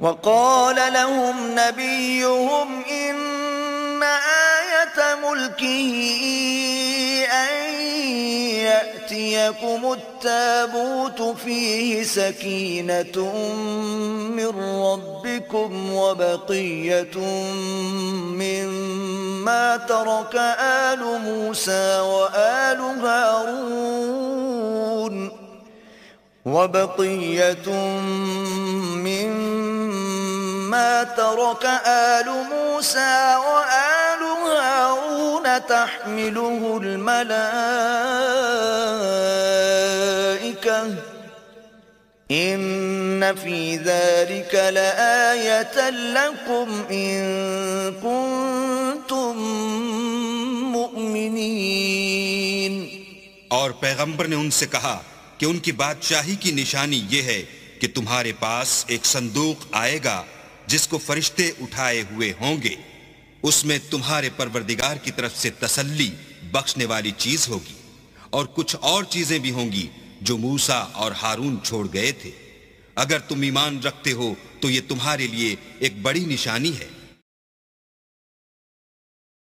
وقال لهم نبيهم إن آية ملكه أن يأتيكم التابوت فيه سكينة من ربكم وبقية مما ترك آل موسى وآل هارون تحمله الملائكة إن في ذلك لآية لكم إن كنتم مؤمنين। और पैगंबर ने उनसे कहा कि उनकी बादशाही की निशानी ये है कि तुम्हारे पास एक संदूक आएगा जिसको फरिश्ते उठाए हुए होंगे। उसमें तुम्हारे परवरदिगार की तरफ से तसल्ली बख्शने वाली चीज होगी और कुछ और चीजें भी होंगी जो मूसा और हारून छोड़ गए थे। अगर तुम ईमान रखते हो तो ये तुम्हारे लिए एक बड़ी निशानी है।